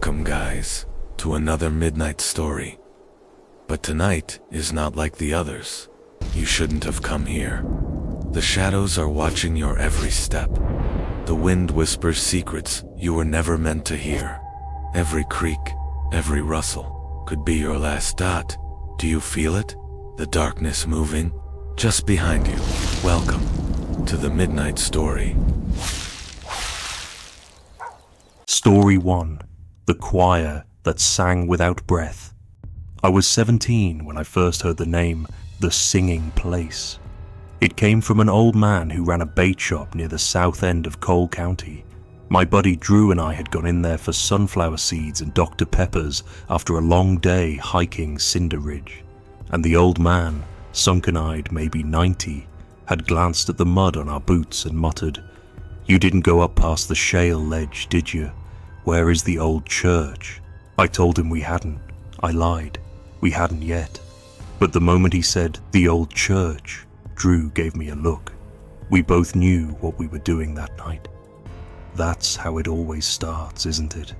Welcome, guys, to another midnight story. But tonight is not like the others. You shouldn't have come here. The shadows are watching your every step. The wind whispers secrets you were never meant to hear. Every creak, every rustle could be your last dot. Do you feel it? The darkness moving? Just behind you. Welcome to the Midnight Story. Story 1. The Choir That Sang Without Breath. I was 17 when I first heard the name, The Singing Place. It came from an old man who ran a bait shop near the south end of Cole County. My buddy Drew and I had gone in there for sunflower seeds and Dr. Peppers after a long day hiking Cinder Ridge. And the old man, sunken-eyed, maybe 90, had glanced at the mud on our boots and muttered, "You didn't go up past the shale ledge, did you? Where is the old church?" I told him we hadn't. I lied. We hadn't yet. But the moment he said, "the old church," Drew gave me a look. We both knew what we were doing that night. That's how it always starts, isn't it?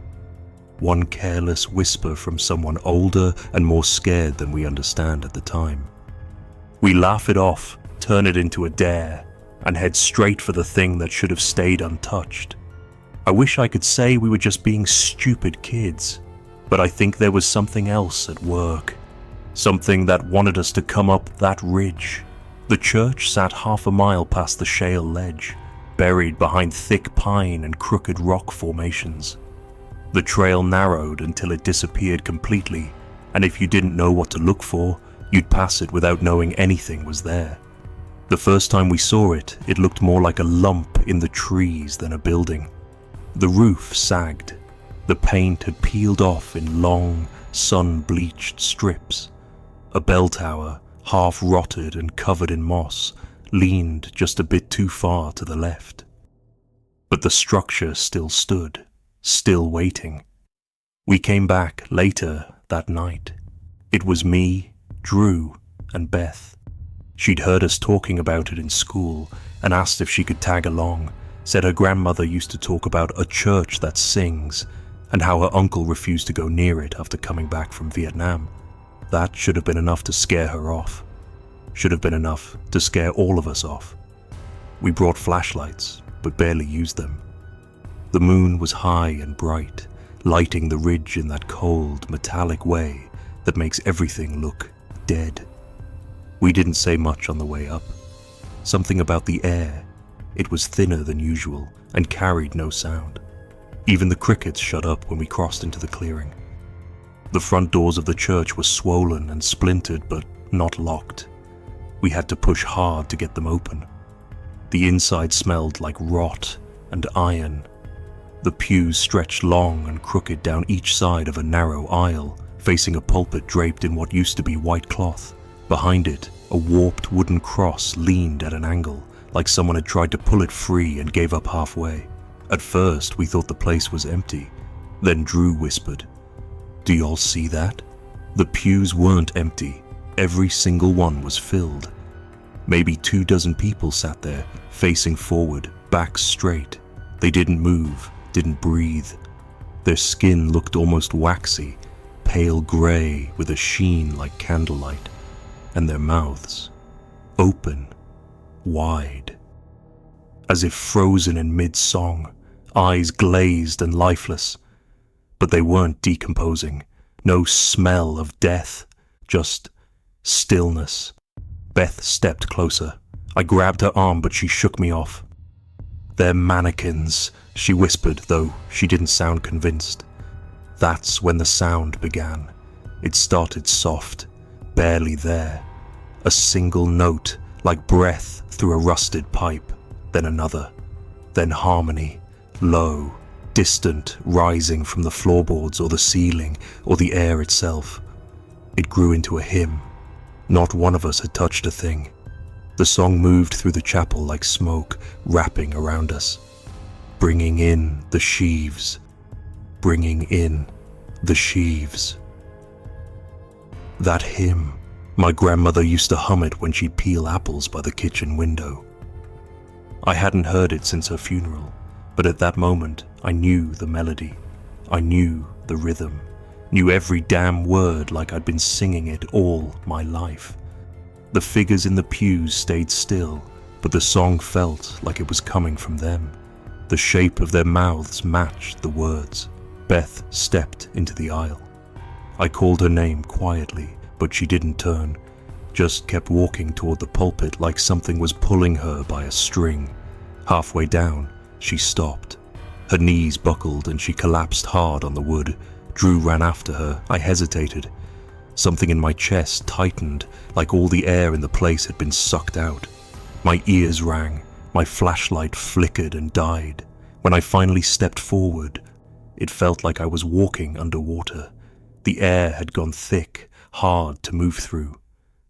One careless whisper from someone older and more scared than we understand at the time. We laugh it off, turn it into a dare, and head straight for the thing that should have stayed untouched. I wish I could say we were just being stupid kids, but I think there was something else at work. Something that wanted us to come up that ridge. The church sat half a mile past the shale ledge, buried behind thick pine and crooked rock formations. The trail narrowed until it disappeared completely, and if you didn't know what to look for, you'd pass it without knowing anything was there. The first time we saw it, it looked more like a lump in the trees than a building. The roof sagged. The paint had peeled off in long, sun-bleached strips. A bell tower, half rotted and covered in moss, leaned just a bit too far to the left. But the structure still stood, still waiting. We came back later that night. It was me, Drew, and Beth. She'd heard us talking about it in school and asked if she could tag along, said her grandmother used to talk about a church that sings, and how her uncle refused to go near it after coming back from Vietnam. That should have been enough to scare her off. Should have been enough to scare all of us off. We brought flashlights, but barely used them. The moon was high and bright, lighting the ridge in that cold, metallic way that makes everything look dead. We didn't say much on the way up. Something about the air. It was thinner than usual and carried no sound. Even the crickets shut up when we crossed into the clearing. The front doors of the church were swollen and splintered, but not locked. We had to push hard to get them open. The inside smelled like rot and iron. The pews stretched long and crooked down each side of a narrow aisle, facing a pulpit draped in what used to be white cloth. Behind it, a warped wooden cross leaned at an angle, like someone had tried to pull it free and gave up halfway. At first, we thought the place was empty. Then Drew whispered, "Do y'all see that?" The pews weren't empty. Every single one was filled. Maybe 24 people sat there, facing forward, backs straight. They didn't move, didn't breathe. Their skin looked almost waxy, pale gray with a sheen like candlelight. And their mouths, open, wide. As if frozen in mid-song, eyes glazed and lifeless. But they weren't decomposing. No smell of death, just stillness. Beth stepped closer. I grabbed her arm, but she shook me off. "They're mannequins," she whispered, though she didn't sound convinced. That's when the sound began. It started soft, barely there. A single note, like breath through a rusted pipe, then another, then harmony, low, distant, rising from the floorboards or the ceiling or the air itself. It grew into a hymn. Not one of us had touched a thing. The song moved through the chapel like smoke, wrapping around us. Bringing in the sheaves. Bringing in the sheaves. That hymn. My grandmother used to hum it when she'd peel apples by the kitchen window. I hadn't heard it since her funeral, but at that moment I knew the melody. I knew the rhythm, knew every damn word like I'd been singing it all my life. The figures in the pews stayed still, but the song felt like it was coming from them. The shape of their mouths matched the words. Beth stepped into the aisle. I called her name quietly, but she didn't turn, just kept walking toward the pulpit like something was pulling her by a string. Halfway down, she stopped. Her knees buckled and she collapsed hard on the wood. Drew ran after her. I hesitated. Something in my chest tightened, like all the air in the place had been sucked out. My ears rang. My flashlight flickered and died. When I finally stepped forward, it felt like I was walking underwater. The air had gone thick, hard to move through.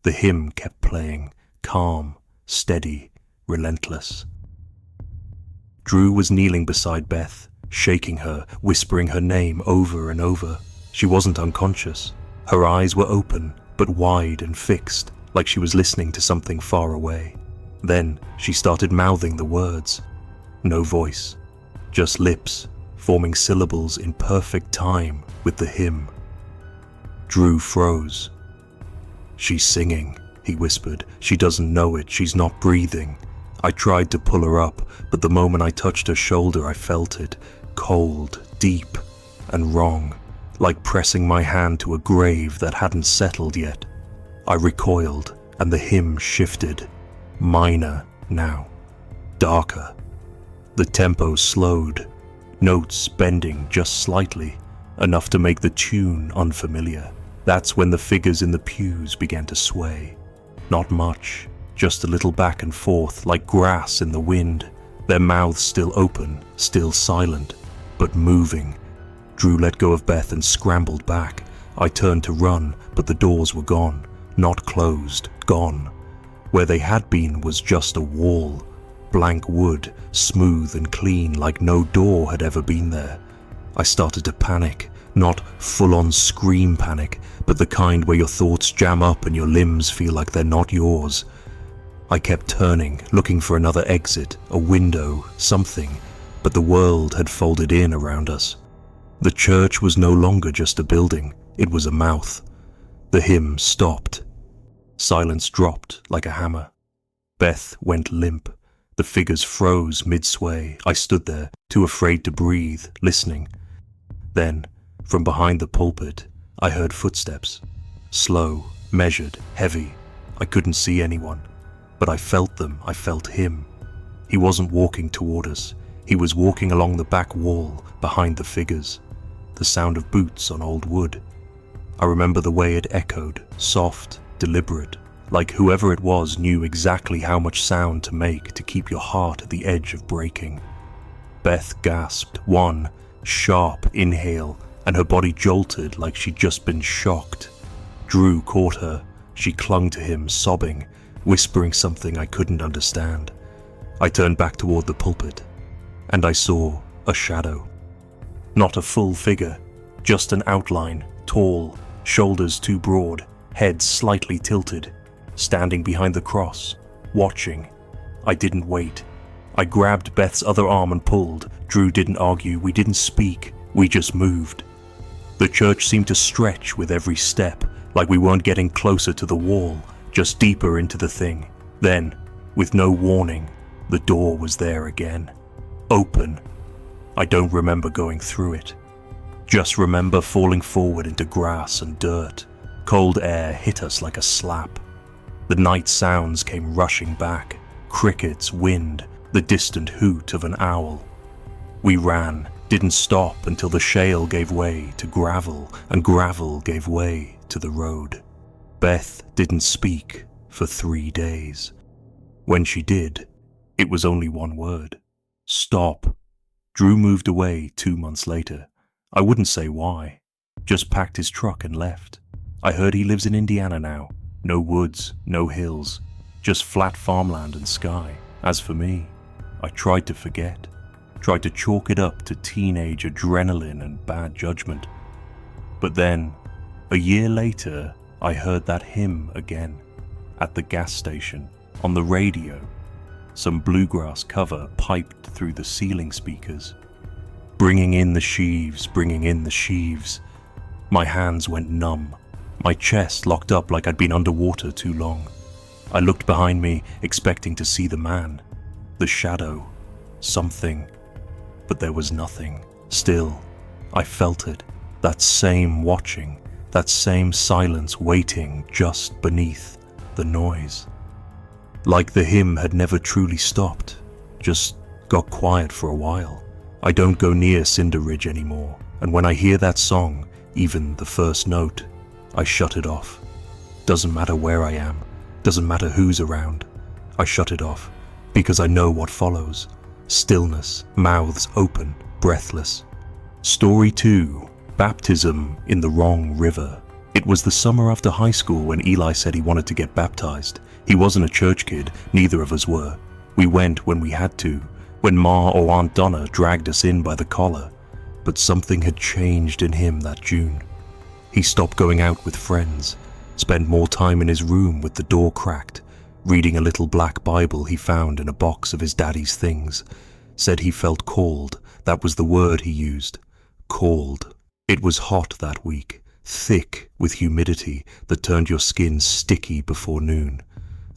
The hymn kept playing, calm, steady, relentless. Drew was kneeling beside Beth, shaking her, whispering her name over and over. She wasn't unconscious. Her eyes were open, but wide and fixed, like she was listening to something far away. Then she started mouthing the words. No voice, just lips, forming syllables in perfect time with the hymn. Drew froze. "She's singing," he whispered. "She doesn't know it. She's not breathing." I tried to pull her up, but the moment I touched her shoulder, I felt it, cold, deep, and wrong, like pressing my hand to a grave that hadn't settled yet. I recoiled, and the hymn shifted. Minor now, darker. The tempo slowed, notes bending just slightly, enough to make the tune unfamiliar. That's when the figures in the pews began to sway. Not much, just a little back and forth like grass in the wind, their mouths still open, still silent, but moving. Drew let go of Beth and scrambled back. I turned to run, but the doors were gone, not closed, gone. Where they had been was just a wall, blank wood, smooth and clean like no door had ever been there. I started to panic, not full-on scream panic, but the kind where your thoughts jam up and your limbs feel like they're not yours. I kept turning, looking for another exit, a window, something, but the world had folded in around us. The church was no longer just a building, it was a mouth. The hymn stopped. Silence dropped like a hammer. Beth went limp. The figures froze mid-sway. I stood there, too afraid to breathe, listening. Then, from behind the pulpit, I heard footsteps. Slow, measured, heavy. I couldn't see anyone, but I felt them. I felt him. He wasn't walking toward us. He was walking along the back wall, behind the figures. The sound of boots on old wood. I remember the way it echoed, soft, deliberate, like whoever it was knew exactly how much sound to make to keep your heart at the edge of breaking. Beth gasped, one sharp inhale, and her body jolted like she'd just been shocked. Drew caught her. She clung to him, sobbing, whispering something I couldn't understand. I turned back toward the pulpit, and I saw a shadow. Not a full figure, just an outline, tall, shoulders too broad, head slightly tilted, standing behind the cross, watching. I didn't wait. I grabbed Beth's other arm and pulled. Drew didn't argue, we didn't speak, we just moved. The church seemed to stretch with every step, like we weren't getting closer to the wall, just deeper into the thing. Then, with no warning, the door was there again. Open. I don't remember going through it. Just remember falling forward into grass and dirt. Cold air hit us like a slap. The night sounds came rushing back. Crickets, wind, the distant hoot of an owl. We ran, didn't stop until the shale gave way to gravel, and gravel gave way to the road. Beth didn't speak for 3 days. When she did, it was only one word. Stop. Drew moved away 2 months later. I wouldn't say why. Just packed his truck and left. I heard he lives in Indiana now. No woods, no hills, just flat farmland and sky. As for me, I tried to forget. Tried to chalk it up to teenage adrenaline and bad judgment. But then, a year later, I heard that hymn again. At the gas station, on the radio. Some bluegrass cover piped through the ceiling speakers. bringing in the sheaves, bringing in the sheaves. My hands went numb. My chest locked up like I'd been underwater too long. I looked behind me, expecting to see the man, the shadow, something. But there was nothing. Still, I felt it. That same watching, that same silence waiting just beneath the noise. Like the hymn had never truly stopped, just got quiet for a while. I don't go near Cinder Ridge anymore, and when I hear that song, even the first note, I shut it off. Doesn't matter where I am, doesn't matter who's around. I shut it off, because I know what follows. Stillness, mouths open, breathless. Story 2. Baptism in the wrong river. It was the summer after high school when Eli said he wanted to get baptized. He wasn't a church kid, neither of us were. We went when we had to, when Ma or Aunt Donna dragged us in by the collar. But something had changed in him that June. He stopped going out with friends, spent more time in his room with the door cracked, reading a little black Bible he found in a box of his daddy's things. Said he felt called. That was the word he used. Called. It was hot that week, thick with humidity that turned your skin sticky before noon.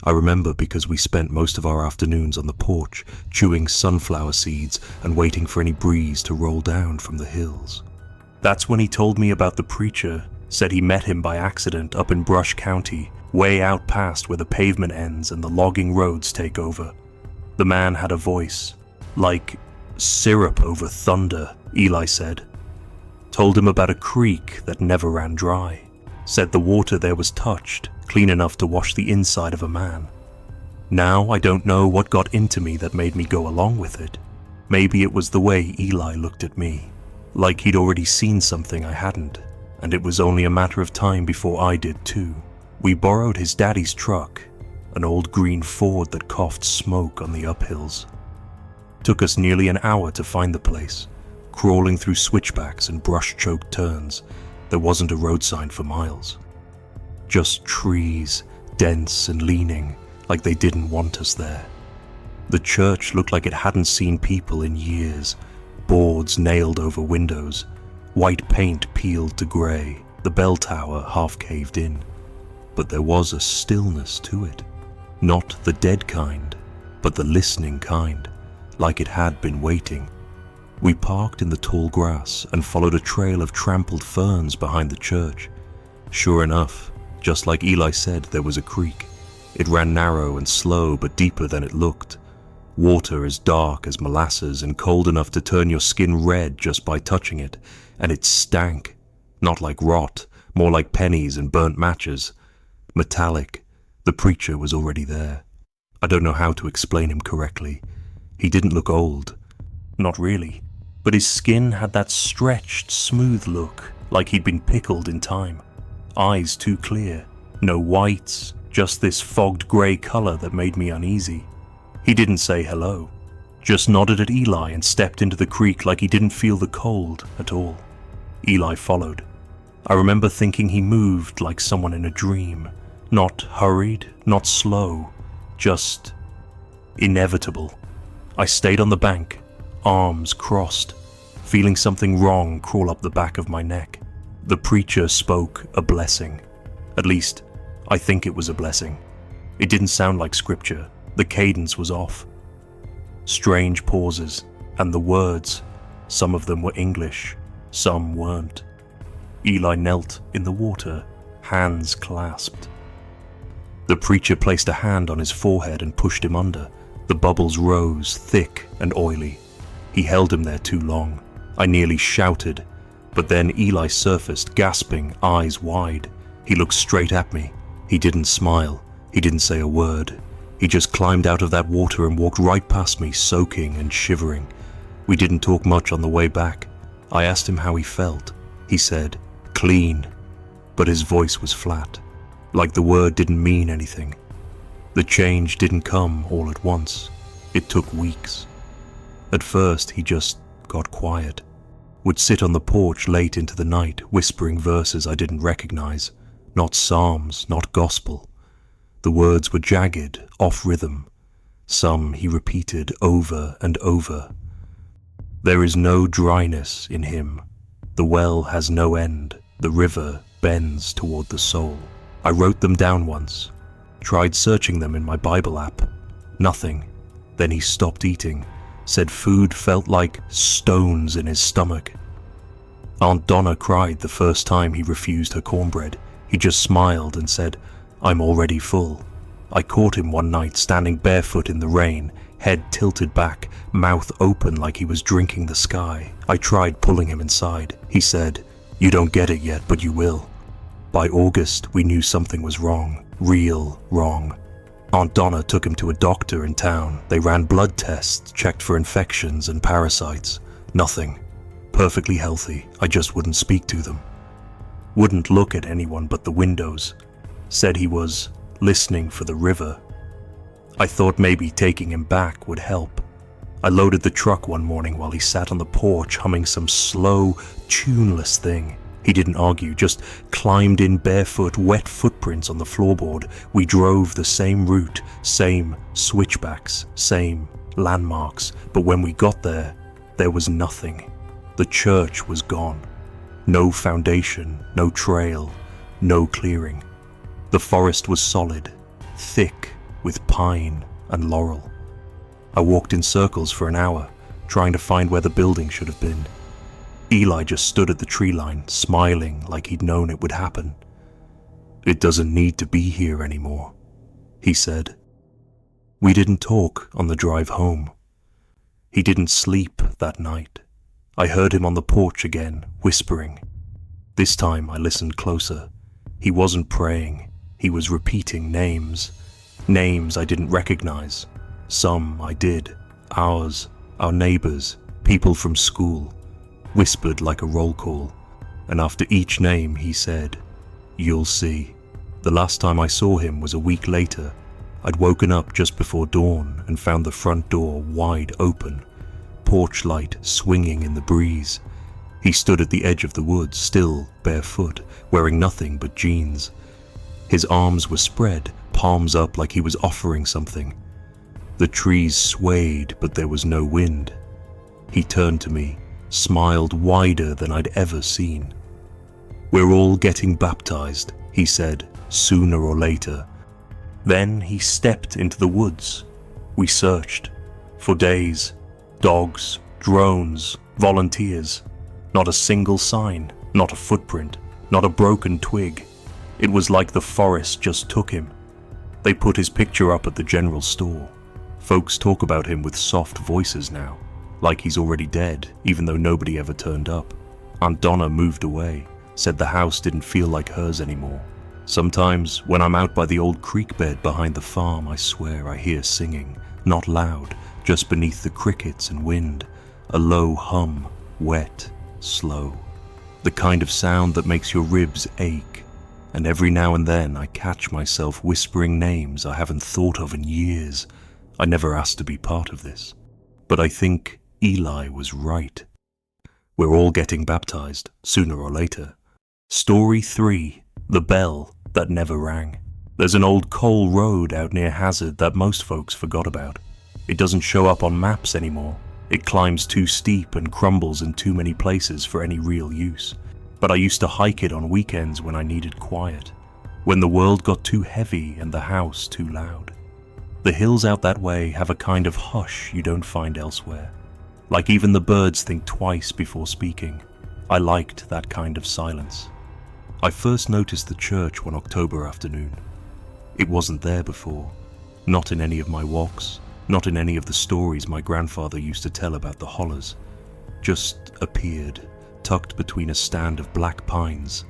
I remember because we spent most of our afternoons on the porch, chewing sunflower seeds and waiting for any breeze to roll down from the hills. That's when he told me about the preacher, said he met him by accident up in Brush County, way out past where the pavement ends and the logging roads take over. The man had a voice, like syrup over thunder, Eli said. Told him about a creek that never ran dry. Said the water there was touched, clean enough to wash the inside of a man. Now I don't know what got into me that made me go along with it. Maybe it was the way Eli looked at me, like he'd already seen something I hadn't, and it was only a matter of time before I did too. We borrowed his daddy's truck, an old green Ford that coughed smoke on the uphills. Took us nearly an hour to find the place, crawling through switchbacks and brush-choked turns. There wasn't a road sign for miles. Just trees, dense and leaning, like they didn't want us there. The church looked like it hadn't seen people in years, boards nailed over windows, white paint peeled to grey, the bell tower half caved in. But there was a stillness to it. Not the dead kind, but the listening kind, like it had been waiting. We parked in the tall grass and followed a trail of trampled ferns behind the church. Sure enough, just like Eli said, there was a creek. It ran narrow and slow, but deeper than it looked. Water as dark as molasses and cold enough to turn your skin red just by touching it. And it stank. Not like rot, more like pennies and burnt matches. Metallic. The preacher was already there. I don't know how to explain him correctly. He didn't look old. Not really. But his skin had that stretched, smooth look, like he'd been pickled in time. Eyes too clear. No whites, just this fogged grey colour that made me uneasy. He didn't say hello. Just nodded at Eli and stepped into the creek like he didn't feel the cold at all. Eli followed. I remember thinking he moved like someone in a dream. Not hurried, not slow, just inevitable. I stayed on the bank, arms crossed, feeling something wrong crawl up the back of my neck. The preacher spoke a blessing. At least, I think it was a blessing. It didn't sound like scripture. The cadence was off. Strange pauses, and the words, some of them were English, some weren't. Eli knelt in the water, hands clasped. The preacher placed a hand on his forehead and pushed him under. The bubbles rose, thick and oily. He held him there too long. I nearly shouted, but then Eli surfaced, gasping, eyes wide. He looked straight at me. He didn't smile. He didn't say a word. He just climbed out of that water and walked right past me, soaking and shivering. We didn't talk much on the way back. I asked him how he felt. He said, clean. But his voice was flat, like the word didn't mean anything. The change didn't come all at once. It took weeks. At first, he just got quiet. Would sit on the porch late into the night, whispering verses I didn't recognize. Not psalms, not gospel. The words were jagged, off rhythm. Some he repeated over and over. There is no dryness in him. The well has no end. The river bends toward the soul. I wrote them down once. Tried searching them in my Bible app. Nothing. Then he stopped eating. Said food felt like stones in his stomach. Aunt Donna cried the first time he refused her cornbread. He just smiled and said, "I'm already full." I caught him one night standing barefoot in the rain, head tilted back, mouth open like he was drinking the sky. I tried pulling him inside. He said, "You don't get it yet, but you will." By August, we knew something was wrong. Real wrong. Aunt Donna took him to a doctor in town. They ran blood tests, checked for infections and parasites. Nothing. Perfectly healthy. I just wouldn't speak to them. Wouldn't look at anyone but the windows. Said he was listening for the river. I thought maybe taking him back would help. I loaded the truck one morning while he sat on the porch humming some slow, tuneless thing. He didn't argue, just climbed in barefoot, wet footprints on the floorboard. We drove the same route, same switchbacks, same landmarks. But when we got there, there was nothing. The church was gone. No foundation, no trail, no clearing. The forest was solid, thick with pine and laurel. I walked in circles for an hour, trying to find where the building should have been. Eli just stood at the tree line, smiling like he'd known it would happen. "It doesn't need to be here anymore," he said. We didn't talk on the drive home. He didn't sleep that night. I heard him on the porch again, whispering. This time I listened closer. He wasn't praying. He was repeating names. Names I didn't recognize. Some I did. Ours, our neighbors, people from school. Whispered like a roll call. And after each name he said, "You'll see." The last time I saw him was a week later. I'd woken up just before dawn and found the front door wide open. Porch light swinging in the breeze. He stood at the edge of the woods, still barefoot, wearing nothing but jeans. His arms were spread, palms up like he was offering something. The trees swayed, but there was no wind. He turned to me, smiled wider than I'd ever seen. "We're all getting baptized," he said, "sooner or later." Then he stepped into the woods. We searched. For days. Dogs, drones, volunteers. Not a single sign, not a footprint, not a broken twig. It was like the forest just took him. They put his picture up at the general store. Folks talk about him with soft voices now, like he's already dead, even though nobody ever turned up. Aunt Donna moved away, said the house didn't feel like hers anymore. Sometimes, when I'm out by the old creek bed behind the farm, I swear I hear singing, not loud, just beneath the crickets and wind, a low hum, wet, slow. The kind of sound that makes your ribs ache. And every now and then I catch myself whispering names I haven't thought of in years. I never asked to be part of this. But I think Eli was right. We're all getting baptized, sooner or later. Story 3, The Bell That Never Rang. There's an old coal road out near Hazard that most folks forgot about. It doesn't show up on maps anymore. It climbs too steep and crumbles in too many places for any real use. But I used to hike it on weekends when I needed quiet, when the world got too heavy and the house too loud. The hills out that way have a kind of hush you don't find elsewhere. Like even the birds think twice before speaking. I liked that kind of silence. I first noticed the church one October afternoon. It wasn't there before, not in any of my walks, not in any of the stories my grandfather used to tell about the hollers. Just appeared, tucked between a stand of black pines,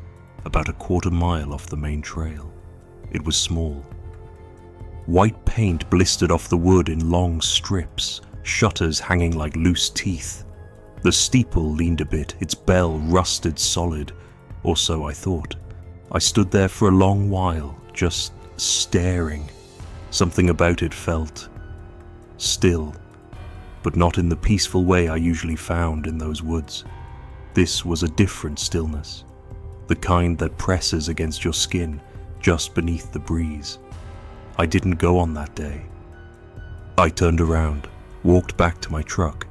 about a quarter mile off the main trail. It was small. White paint blistered off the wood in long strips, shutters hanging like loose teeth. The steeple leaned a bit, its bell rusted solid, or so I thought. I stood there for a long while, just staring. Something about it felt still, but not in the peaceful way I usually found in those woods. This was a different stillness, the kind that presses against your skin just beneath the breeze. I didn't go on that day. I turned around, walked back to my truck,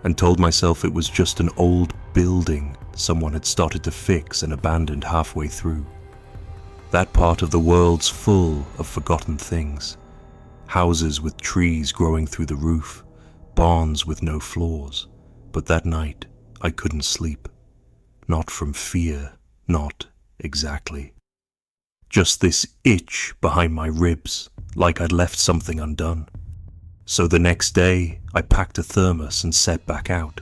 and told myself it was just an old building someone had started to fix and abandoned halfway through. That part of the world's full of forgotten things. Houses with trees growing through the roof, barns with no floors. But that night, I couldn't sleep. Not from fear, not exactly. Just this itch behind my ribs, like I'd left something undone. So the next day, I packed a thermos and set back out.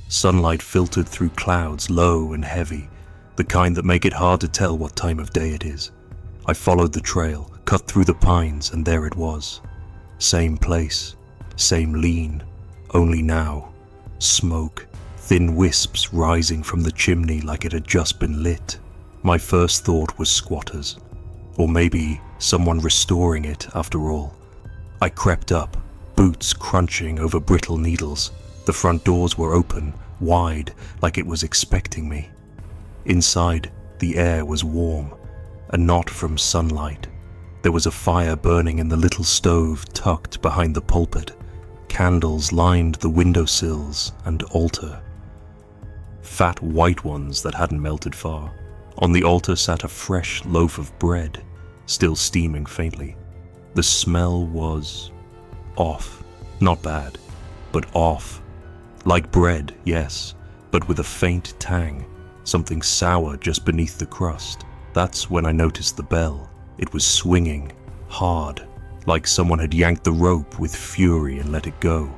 Sunlight filtered through clouds, low and heavy, the kind that make it hard to tell what time of day it is. I followed the trail, cut through the pines, and there it was. Same place, same lean, only now, smoke, thin wisps rising from the chimney like it had just been lit. My first thought was squatters, or maybe someone restoring it after all. I crept up, boots crunching over brittle needles. The front doors were open, wide, like it was expecting me. Inside, the air was warm, and not from sunlight. There was a fire burning in the little stove tucked behind the pulpit. Candles lined the windowsills and altar. Fat white ones that hadn't melted far. On the altar sat a fresh loaf of bread, still steaming faintly. The smell was off. Not bad, but off. Like bread, yes, but with a faint tang, something sour just beneath the crust. That's when I noticed the bell. It was swinging, hard, like someone had yanked the rope with fury and let it go.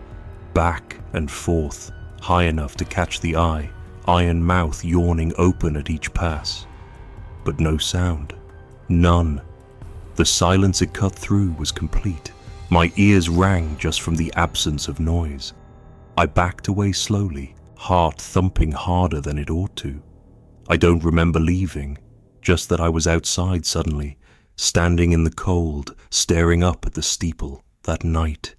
Back and forth, high enough to catch the eye, iron mouth yawning open at each pass. But no sound. None. The silence it cut through was complete. My ears rang just from the absence of noise. I backed away slowly, heart thumping harder than it ought to. I don't remember leaving, just that I was outside suddenly, standing in the cold, staring up at the steeple. That night,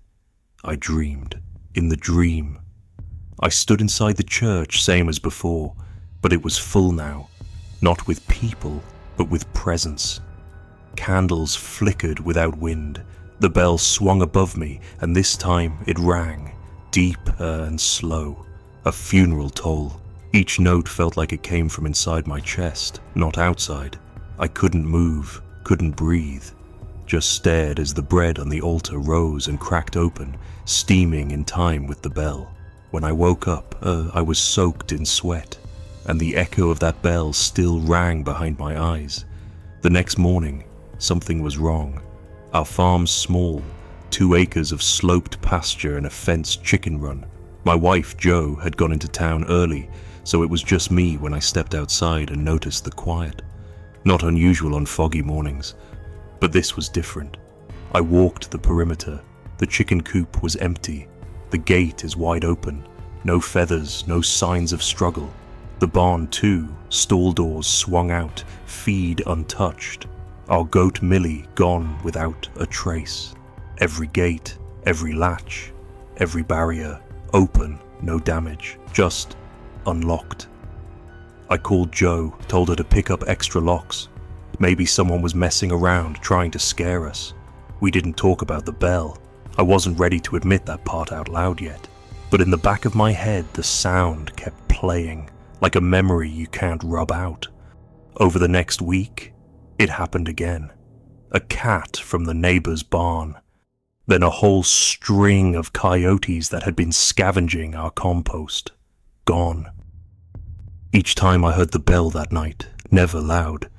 I dreamed. In the dream, I stood inside the church, same as before, but it was full now, not with people, but with presence. Candles flickered without wind. The bell swung above me, and this time it rang, deep and slow, a funeral toll. Each note felt like it came from inside my chest, not outside. I couldn't move, couldn't breathe, just stared as the bread on the altar rose and cracked open, steaming in time with the bell. When I woke up, I was soaked in sweat, and the echo of that bell still rang behind my eyes. The next morning, something was wrong. Our farm's small, 2 acres of sloped pasture and a fenced chicken run. My wife, Jo, had gone into town early, so it was just me when I stepped outside and noticed the quiet. Not unusual on foggy mornings, but this was different. I walked the perimeter. The chicken coop was empty. The gate is wide open. No feathers, no signs of struggle. The barn too, stall doors swung out, feed untouched. Our goat Millie gone without a trace. Every gate, every latch, every barrier, open, no damage, just unlocked. I called Jo, told her to pick up extra locks. Maybe someone was messing around, trying to scare us. We didn't talk about the bell. I wasn't ready to admit that part out loud yet. But in the back of my head, the sound kept playing, like a memory you can't rub out. Over the next week, it happened again. A cat from the neighbor's barn. Then a whole string of coyotes that had been scavenging our compost. Gone. Each time I heard the bell that night, never loud,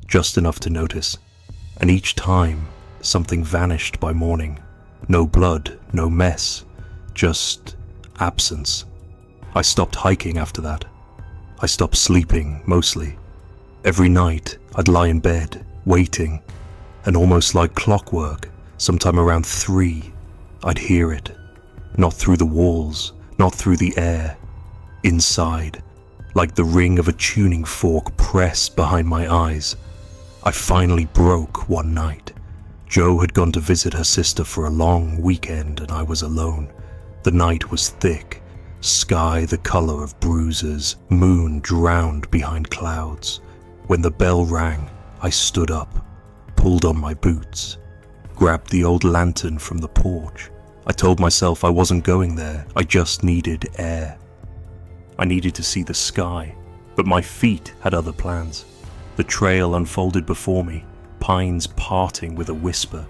just enough to notice. And each time, something vanished by morning. No blood, no mess, just absence. I stopped hiking after that. I stopped sleeping, mostly. Every night, I'd lie in bed, waiting, and almost like clockwork, sometime around 3, I'd hear it. Not through the walls, not through the air. Inside, like the ring of a tuning fork pressed behind my eyes. I finally broke one night. Jo had gone to visit her sister for a long weekend and I was alone. The night was thick, sky the color of bruises, moon drowned behind clouds. When the bell rang, I stood up, pulled on my boots, grabbed the old lantern from the porch. I told myself I wasn't going there, I just needed air. I needed to see the sky, but my feet had other plans. The trail unfolded before me, pines parting with a whisper,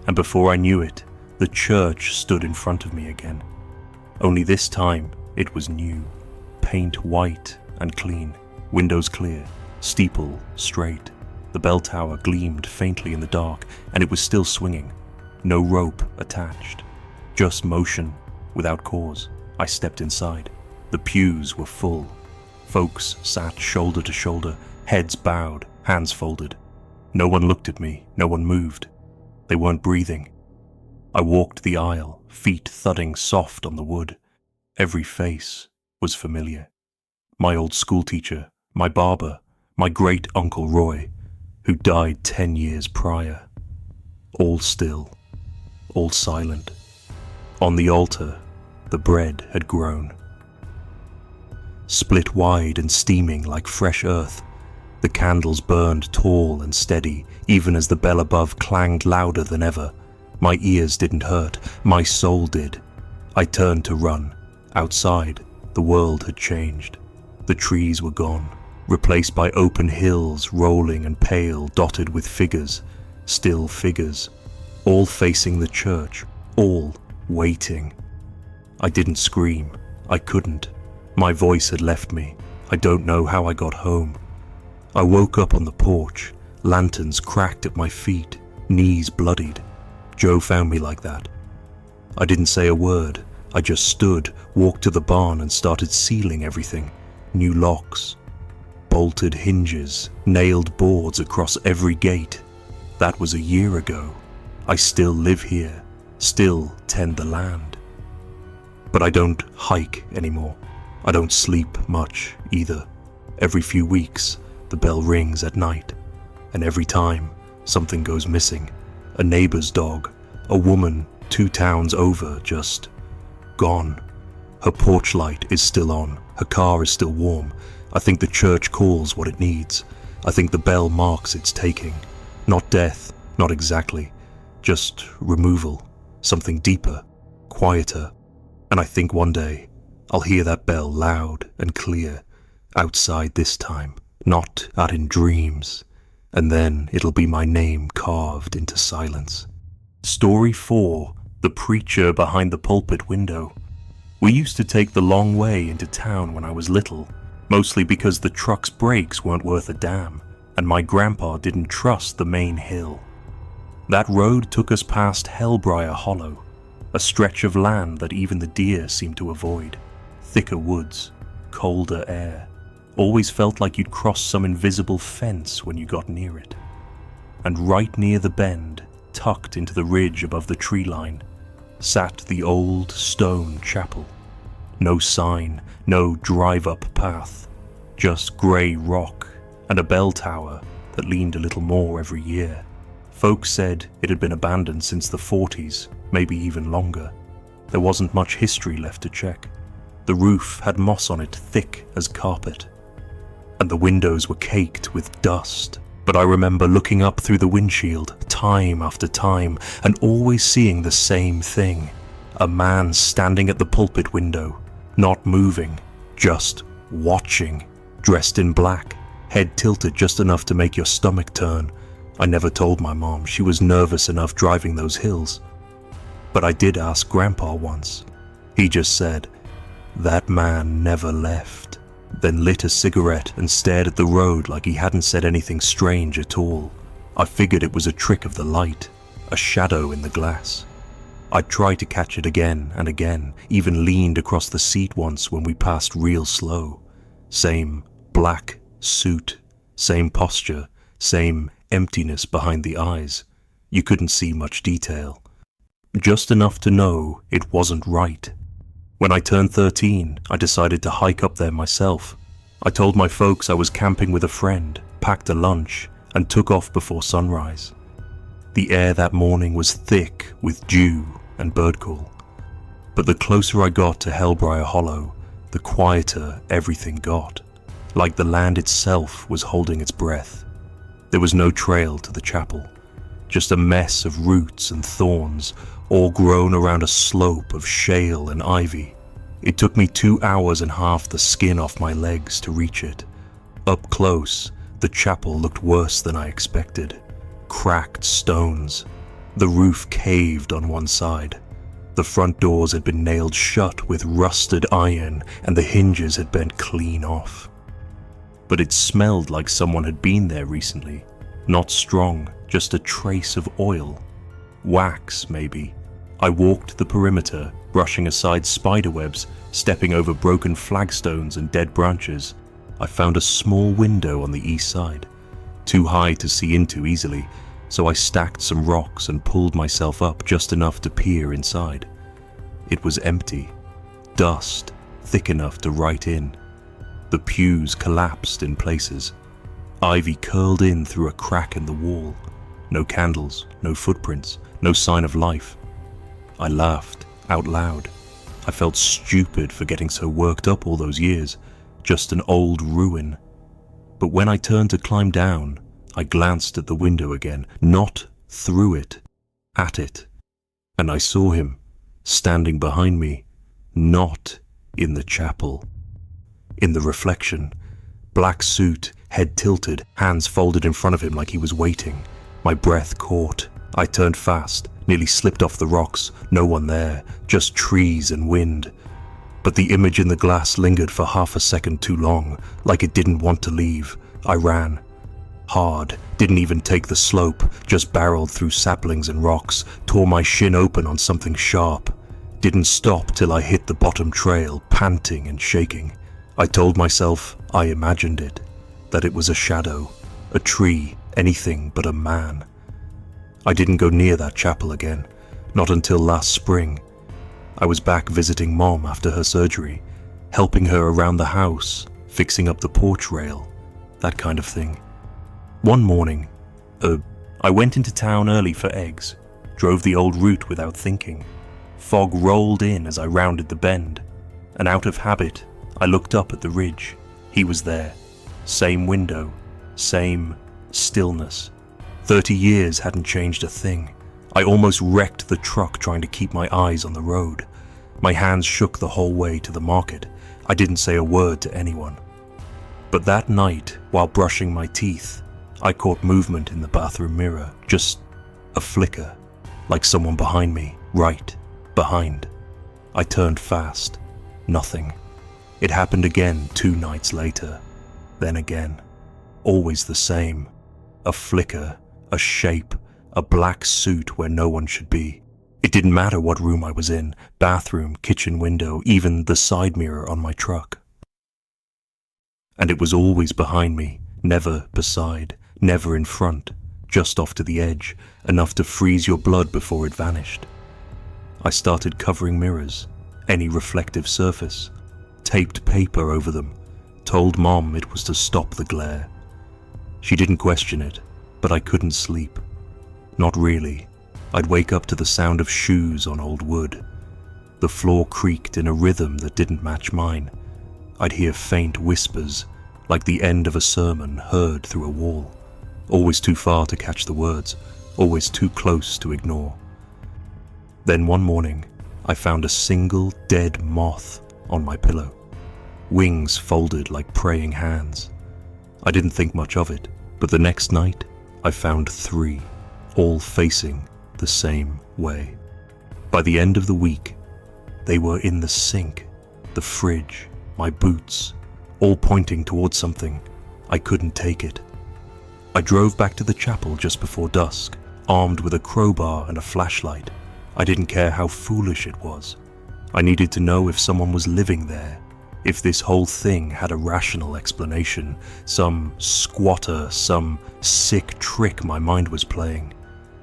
and before I knew it, the church stood in front of me again. Only this time, it was new. Paint white and clean, windows clear, steeple straight. The bell tower gleamed faintly in the dark, and it was still swinging. No rope attached. Just motion, without cause. I stepped inside. The pews were full. Folks sat shoulder to shoulder, heads bowed, hands folded. No one looked at me, no one moved. They weren't breathing. I walked the aisle, feet thudding soft on the wood. Every face was familiar. My old schoolteacher, my barber, my great-uncle Roy, who died 10 years prior. All still, all silent. On the altar, the bread had grown. Split wide and steaming like fresh earth, the candles burned tall and steady, even as the bell above clanged louder than ever. My ears didn't hurt, my soul did. I turned to run. Outside, the world had changed. The trees were gone, replaced by open hills, rolling and pale, dotted with figures, still figures, all facing the church, all waiting. I didn't scream. I couldn't. My voice had left me. I don't know how I got home. I woke up on the porch, lanterns cracked at my feet, knees bloodied. Joe found me like that. I didn't say a word. I just stood, walked to the barn and started sealing everything. New locks, bolted hinges, nailed boards across every gate. That was a year ago. I still live here, still tend the land. But I don't hike anymore. I don't sleep much either. Every few weeks, the bell rings at night, and every time, something goes missing. A neighbor's dog, a woman 2 towns over, just gone. Her porch light is still on, her car is still warm. I think the church calls what it needs. I think the bell marks its taking. Not death, not exactly, just removal, something deeper, quieter. And I think one day, I'll hear that bell loud and clear, outside this time, not out in dreams. And then it'll be my name carved into silence. Story 4, The Preacher Behind the Pulpit Window. We used to take the long way into town when I was little, mostly because the truck's brakes weren't worth a damn, and my grandpa didn't trust the main hill. That road took us past Hellbriar Hollow, a stretch of land that even the deer seemed to avoid. Thicker woods, colder air. Always felt like you'd cross some invisible fence when you got near it. And right near the bend, tucked into the ridge above the tree line, sat the old stone chapel. No sign, no drive-up path, just grey rock and a bell tower that leaned a little more every year. Folks said it had been abandoned since the 40s, maybe even longer. There wasn't much history left to check. The roof had moss on it thick as carpet, and the windows were caked with dust. But I remember looking up through the windshield time after time and always seeing the same thing. A man standing at the pulpit window, not moving, just watching, dressed in black, head tilted just enough to make your stomach turn. I never told my mom, she was nervous enough driving those hills. But I did ask Grandpa once. He just said, "That man never left," then lit a cigarette and stared at the road like he hadn't said anything strange at all. I figured it was a trick of the light, a shadow in the glass. I'd tried to catch it again and again, even leaned across the seat once when we passed real slow. Same black suit, same posture, same emptiness behind the eyes. You couldn't see much detail. Just enough to know it wasn't right. When I turned 13, I decided to hike up there myself. I told my folks I was camping with a friend, packed a lunch, and took off before sunrise. The air that morning was thick with dew and bird call. But the closer I got to Hellbriar Hollow, the quieter everything got, like the land itself was holding its breath. There was no trail to the chapel, just a mess of roots and thorns, all grown around a slope of shale and ivy. It took me 2 hours and half the skin off my legs to reach it. Up close, the chapel looked worse than I expected. Cracked stones. The roof caved on one side. The front doors had been nailed shut with rusted iron, and the hinges had bent clean off. But it smelled like someone had been there recently. Not strong, just a trace of oil. Wax, maybe. I walked the perimeter, brushing aside spiderwebs, stepping over broken flagstones and dead branches. I found a small window on the east side, too high to see into easily, so I stacked some rocks and pulled myself up just enough to peer inside. It was empty. Dust, thick enough to write in. The pews collapsed in places. Ivy curled in through a crack in the wall. No candles, no footprints, no sign of life. I laughed, out loud. I felt stupid for getting so worked up all those years. Just an old ruin. But when I turned to climb down, I glanced at the window again, not through it, at it. And I saw him, standing behind me, not in the chapel. In the reflection, black suit, head tilted, hands folded in front of him like he was waiting. My breath caught. I turned fast, nearly slipped off the rocks. No one there, just trees and wind. But the image in the glass lingered for half a second too long, like it didn't want to leave. I ran. Hard, didn't even take the slope, just barreled through saplings and rocks, tore my shin open on something sharp. Didn't stop till I hit the bottom trail, panting and shaking. I told myself I imagined it, that it was a shadow, a tree, anything but a man. I didn't go near that chapel again, not until last spring. I was back visiting Mom after her surgery, helping her around the house, fixing up the porch rail, that kind of thing. One morning, I went into town early for eggs, drove the old route without thinking. Fog rolled in as I rounded the bend, and out of habit, I looked up at the ridge. He was there. Same window, same stillness. 30 years hadn't changed a thing. I almost wrecked the truck trying to keep my eyes on the road. My hands shook the whole way to the market. I didn't say a word to anyone. But that night, while brushing my teeth, I caught movement in the bathroom mirror, just a flicker, like someone behind me, right behind. I turned fast. Nothing. It happened again 2 nights later. Then again. Always the same. A flicker, a shape, a black suit where no one should be. It didn't matter what room I was in, bathroom, kitchen window, even the side mirror on my truck. And it was always behind me, never beside, never in front, just off to the edge, enough to freeze your blood before it vanished. I started covering mirrors, any reflective surface, taped paper over them, told Mom it was to stop the glare. She didn't question it, but I couldn't sleep. Not really. I'd wake up to the sound of shoes on old wood. The floor creaked in a rhythm that didn't match mine. I'd hear faint whispers, like the end of a sermon heard through a wall. Always too far to catch the words, always too close to ignore. Then one morning, I found a single dead moth on my pillow. Wings folded like praying hands. I didn't think much of it, but the next night, I found 3, all facing the same way. By the end of the week, they were in the sink, the fridge, my boots, all pointing towards something. I couldn't take it. I drove back to the chapel just before dusk, armed with a crowbar and a flashlight. I didn't care how foolish it was. I needed to know if someone was living there, if this whole thing had a rational explanation, some squatter, some sick trick my mind was playing.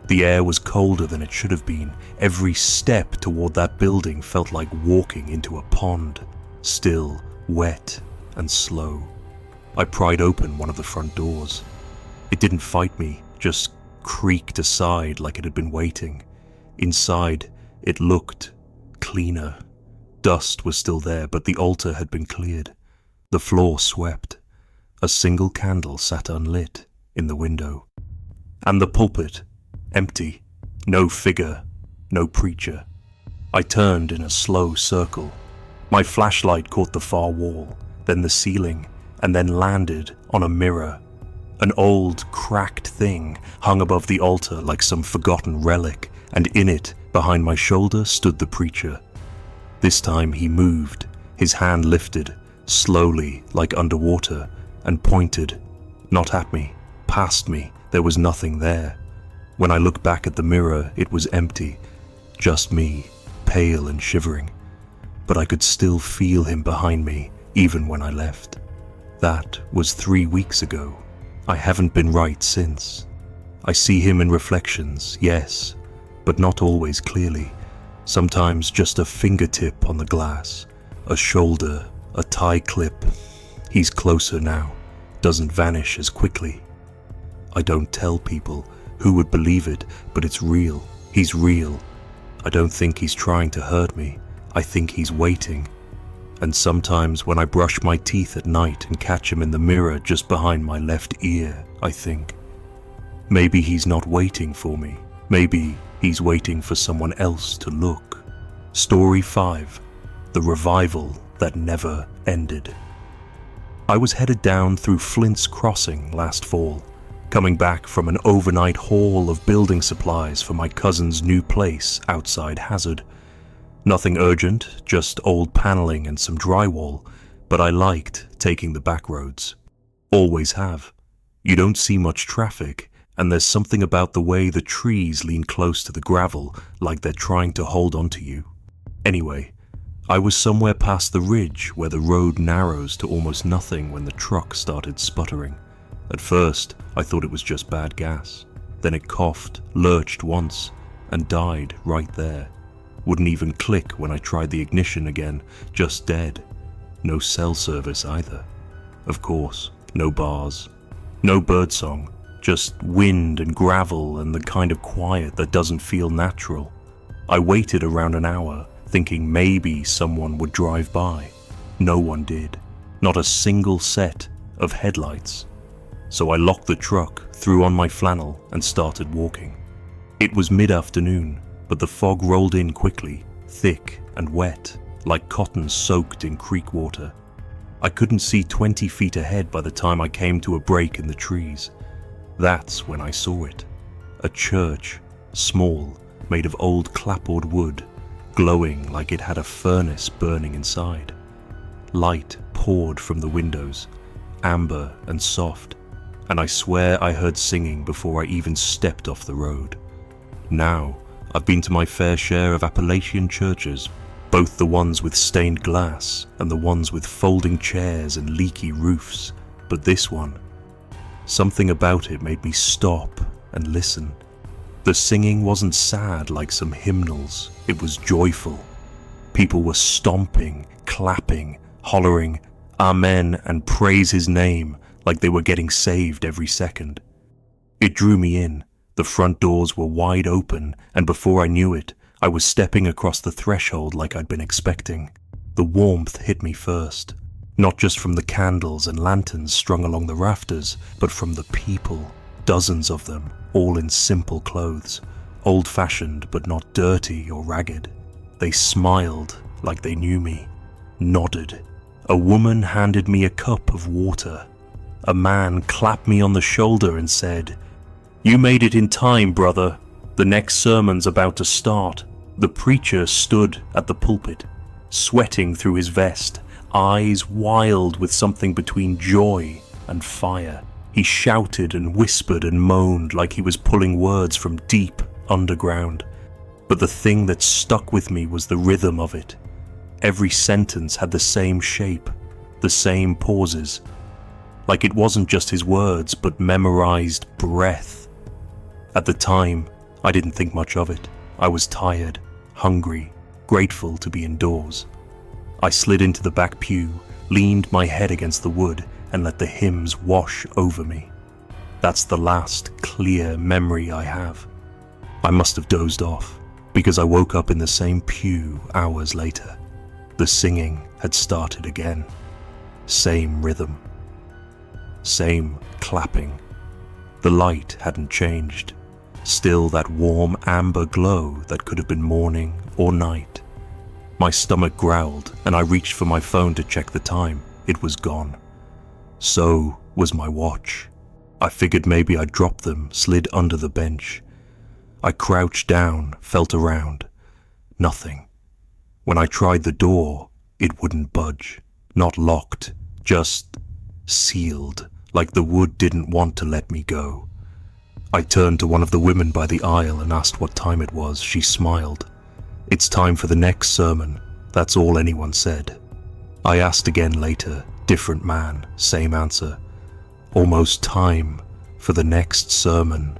The air was colder than it should have been. Every step toward that building felt like walking into a pond, still, wet, and slow. I pried open one of the front doors. It didn't fight me, just creaked aside like it had been waiting. Inside, it looked cleaner. Dust was still there, but the altar had been cleared. The floor swept. A single candle sat unlit in the window. And the pulpit, empty. No figure, no preacher. I turned in a slow circle. My flashlight caught the far wall, then the ceiling, and then landed on a mirror. An old, cracked thing hung above the altar like some forgotten relic, and in it, behind my shoulder, stood the preacher. This time he moved, his hand lifted, slowly, like underwater, and pointed, not at me, past me. There was nothing there. When I looked back at the mirror, it was empty, just me, pale and shivering. But I could still feel him behind me, even when I left. That was 3 weeks ago. I haven't been right since. I see him in reflections, yes, but not always clearly. Sometimes just a fingertip on the glass, a shoulder, a tie clip. He's closer now, doesn't vanish as quickly. I don't tell people. Who would believe it? But it's real. He's real. I don't think he's trying to hurt me. I think he's waiting. And sometimes when I brush my teeth at night and catch him in the mirror just behind my left ear, I think, maybe he's not waiting for me. Maybe he's waiting for someone else to look. Story 5. The revival that never ended. I was headed down through Flint's Crossing last fall, coming back from an overnight haul of building supplies for my cousin's new place outside Hazard. Nothing urgent, just old paneling and some drywall, but I liked taking the back roads. Always have. You don't see much traffic, and there's something about the way the trees lean close to the gravel, like they're trying to hold onto you. Anyway, I was somewhere past the ridge where the road narrows to almost nothing when the truck started sputtering. At first, I thought it was just bad gas. Then it coughed, lurched once, and died right there. Wouldn't even click when I tried the ignition again, just dead. No cell service either. Of course, no bars. No birdsong, just wind and gravel and the kind of quiet that doesn't feel natural. I waited around an hour, thinking maybe someone would drive by. No one did. Not a single set of headlights. So I locked the truck, threw on my flannel, and started walking. It was mid-afternoon, but the fog rolled in quickly, thick and wet, like cotton soaked in creek water. I couldn't see 20 feet ahead by the time I came to a break in the trees. That's when I saw it. A church, small, made of old clapboard wood, glowing like it had a furnace burning inside. Light poured from the windows, amber and soft, and I swear I heard singing before I even stepped off the road. Now, I've been to my fair share of Appalachian churches, both the ones with stained glass and the ones with folding chairs and leaky roofs, but this one, something about it made me stop and listen. The singing wasn't sad like some hymnals, it was joyful. People were stomping, clapping, hollering, Amen, and praise his name like they were getting saved every second. It drew me in. The front doors were wide open, and before I knew it, I was stepping across the threshold like I'd been expecting. The warmth hit me first, not just from the candles and lanterns strung along the rafters, but from the people, dozens of them, all in simple clothes, old-fashioned but not dirty or ragged. They smiled like they knew me, nodded. A woman handed me a cup of water. A man clapped me on the shoulder and said, "You made it in time, brother. The next sermon's about to start." The preacher stood at the pulpit, sweating through his vest, eyes wild with something between joy and fire. He shouted and whispered and moaned like he was pulling words from deep underground. But the thing that stuck with me was the rhythm of it. Every sentence had the same shape, the same pauses. Like it wasn't just his words, but memorized breath. At the time, I didn't think much of it. I was tired, hungry, grateful to be indoors. I slid into the back pew, leaned my head against the wood, and let the hymns wash over me. That's the last clear memory I have. I must have dozed off, because I woke up in the same pew hours later. The singing had started again. Same rhythm. Same clapping. The light hadn't changed. Still that warm amber glow that could have been morning or night. My stomach growled and I reached for my phone to check the time. It was gone. So was my watch. I figured maybe I'd dropped them, slid under the bench. I crouched down, felt around. Nothing. When I tried the door, it wouldn't budge. Not locked, just sealed, like the wood didn't want to let me go. I turned to one of the women by the aisle and asked what time it was. She smiled. "It's time for the next sermon." That's all anyone said. I asked again later, different man, same answer. Almost time for the next sermon.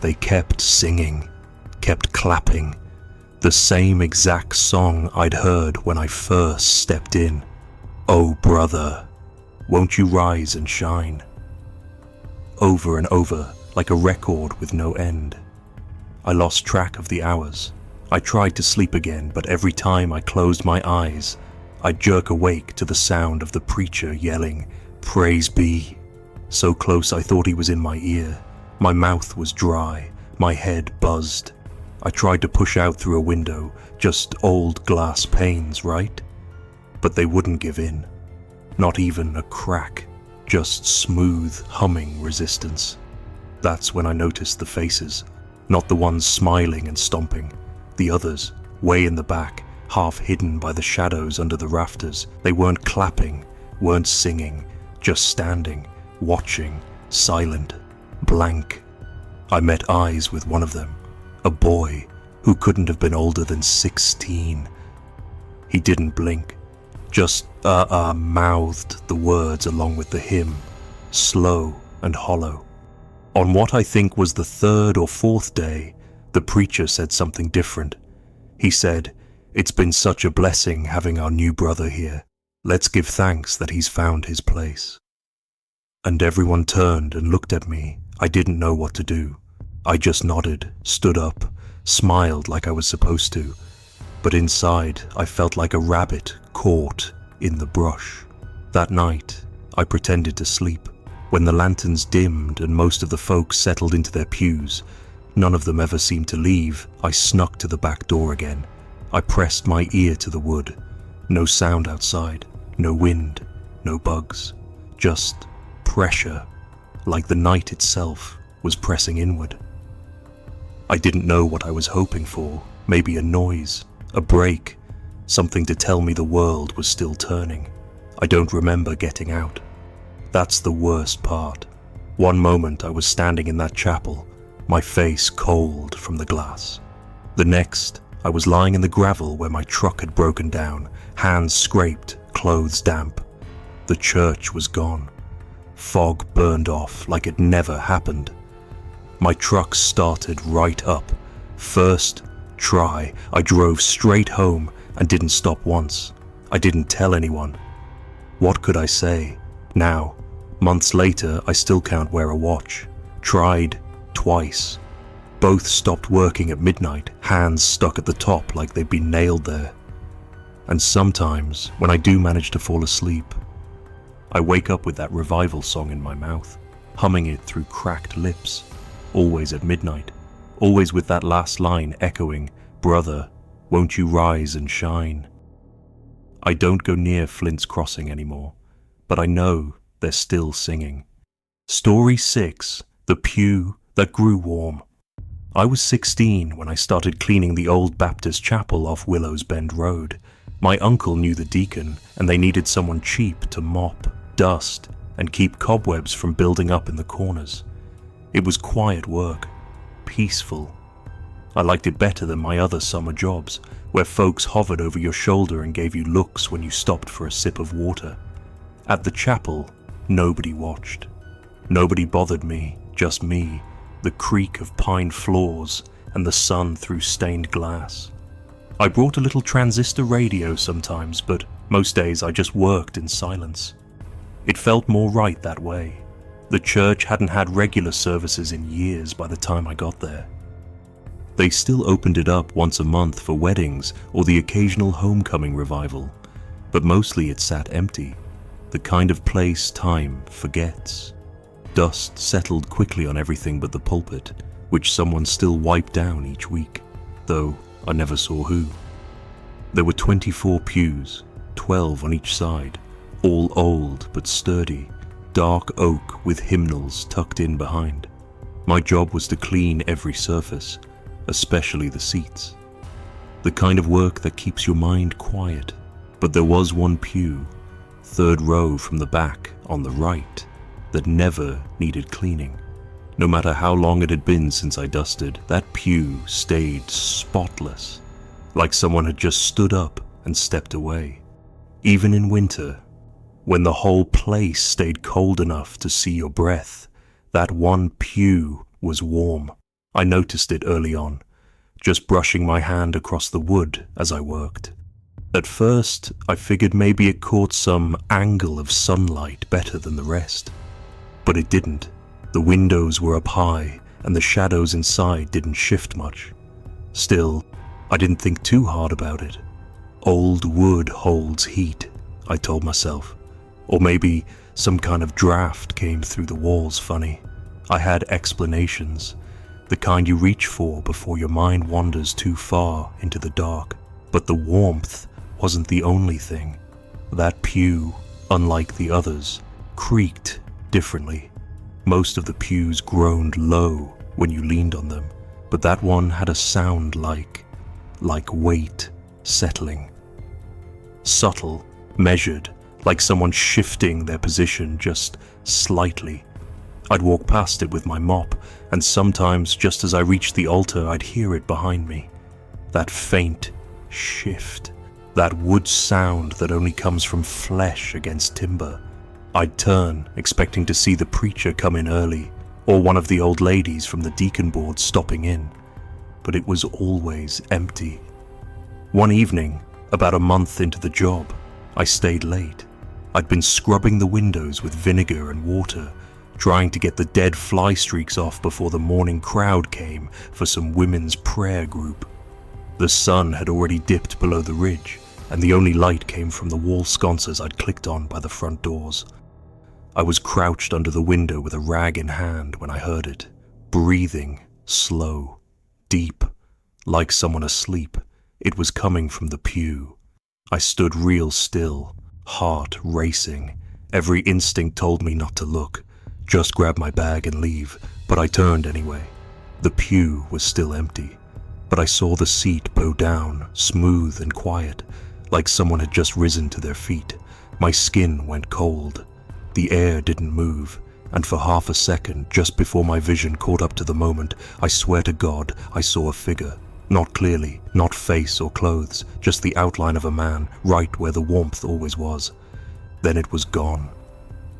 They kept singing, kept clapping, the same exact song I'd heard when I first stepped in. "Oh brother, won't you rise and shine?" Over and over, like a record with no end. I lost track of the hours. I tried to sleep again, but every time I closed my eyes, I'd jerk awake to the sound of the preacher yelling, "Praise be." So close I thought he was in my ear. My mouth was dry, my head buzzed. I tried to push out through a window, just old glass panes, right? But they wouldn't give in. Not even a crack, just smooth, humming resistance. That's when I noticed the faces, not the ones smiling and stomping. The others, way in the back, half hidden by the shadows under the rafters. They weren't clapping, weren't singing, just standing, watching, silent, blank. I met eyes with one of them, a boy who couldn't have been older than 16. He didn't blink, just mouthed the words along with the hymn, slow and hollow. On what I think was the third or fourth day, the preacher said something different. He said, "It's been such a blessing having our new brother here. Let's give thanks that he's found his place." And everyone turned and looked at me. I didn't know what to do. I just nodded, stood up, smiled like I was supposed to. But inside, I felt like a rabbit caught in the brush. That night, I pretended to sleep. When the lanterns dimmed and most of the folks settled into their pews, none of them ever seemed to leave, I snuck to the back door again. I pressed my ear to the wood. No sound outside, no wind, no bugs. Just pressure, like the night itself was pressing inward. I didn't know what I was hoping for. Maybe a noise, a break, something to tell me the world was still turning. I don't remember getting out. That's the worst part. One moment I was standing in that chapel, my face cold from the glass. The next, I was lying in the gravel where my truck had broken down, hands scraped, clothes damp. The church was gone. Fog burned off like it never happened. My truck started right up. First try, I drove straight home and didn't stop once. I didn't tell anyone. What could I say? Now, months later, I still can't wear a watch. Tried twice. Both stopped working at midnight, hands stuck at the top like they'd been nailed there. And sometimes, when I do manage to fall asleep, I wake up with that revival song in my mouth, humming it through cracked lips, always at midnight, always with that last line echoing, "Brother, won't you rise and shine?" I don't go near Flint's Crossing anymore, but I know they're still singing. Story 6, The Pew That Grew Warm. I was 16 when I started cleaning the old Baptist chapel off Willow's Bend Road. My uncle knew the deacon, and they needed someone cheap to mop, dust, and keep cobwebs from building up in the corners. It was quiet work, peaceful. I liked it better than my other summer jobs, where folks hovered over your shoulder and gave you looks when you stopped for a sip of water. At the chapel, nobody watched. Nobody bothered me, just me, the creak of pine floors, and the sun through stained glass. I brought a little transistor radio sometimes, but most days I just worked in silence. It felt more right that way. The church hadn't had regular services in years by the time I got there. They still opened it up once a month for weddings or the occasional homecoming revival, but mostly it sat empty, the kind of place time forgets. Dust settled quickly on everything but the pulpit, which someone still wiped down each week, though I never saw who. There were 24 pews, 12 on each side, all old but sturdy, dark oak with hymnals tucked in behind. My job was to clean every surface, especially the seats. The kind of work that keeps your mind quiet. But there was one pew, third row from the back on the right, that never needed cleaning. No matter how long it had been since I dusted, that pew stayed spotless, like someone had just stood up and stepped away. Even in winter, when the whole place stayed cold enough to see your breath, that one pew was warm. I noticed it early on, just brushing my hand across the wood as I worked. At first, I figured maybe it caught some angle of sunlight better than the rest. But it didn't. The windows were up high, and the shadows inside didn't shift much. Still, I didn't think too hard about it. Old wood holds heat, I told myself. Or maybe some kind of draft came through the walls funny. I had explanations, the kind you reach for before your mind wanders too far into the dark. But the warmth wasn't the only thing. That pew, unlike the others, creaked differently. Most of the pews groaned low when you leaned on them, but that one had a sound like weight settling. Subtle, measured, like someone shifting their position just slightly. I'd walk past it with my mop, and sometimes just as I reached the altar I'd hear it behind me. That faint shift. That wood sound that only comes from flesh against timber. I'd turn, expecting to see the preacher come in early, or one of the old ladies from the deacon board stopping in. But it was always empty. One evening, about a month into the job, I stayed late. I'd been scrubbing the windows with vinegar and water, trying to get the dead fly streaks off before the morning crowd came for some women's prayer group. The sun had already dipped below the ridge, and the only light came from the wall sconces I'd clicked on by the front doors. I was crouched under the window with a rag in hand when I heard it, breathing, slow, deep, like someone asleep. It was coming from the pew. I stood real still, heart racing. Every instinct told me not to look, just grab my bag and leave, but I turned anyway. The pew was still empty, but I saw the seat bow down, smooth and quiet, like someone had just risen to their feet. My skin went cold. The air didn't move, and for half a second, just before my vision caught up to the moment, I swear to God, I saw a figure. Not clearly, not face or clothes, just the outline of a man, right where the warmth always was. Then it was gone.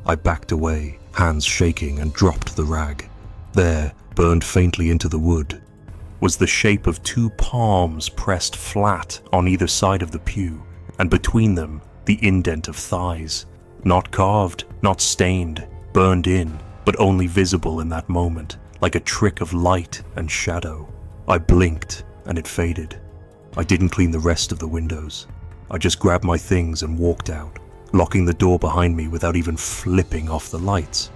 I backed away, hands shaking, and dropped the rag. There, burned faintly into the wood, was the shape of two palms pressed flat on either side of the pew, and between them, the indent of thighs. Not carved, not stained, burned in, but only visible in that moment, like a trick of light and shadow. I blinked, and it faded. I didn't clean the rest of the windows. I just grabbed my things and walked out, locking the door behind me without even flipping off the lights.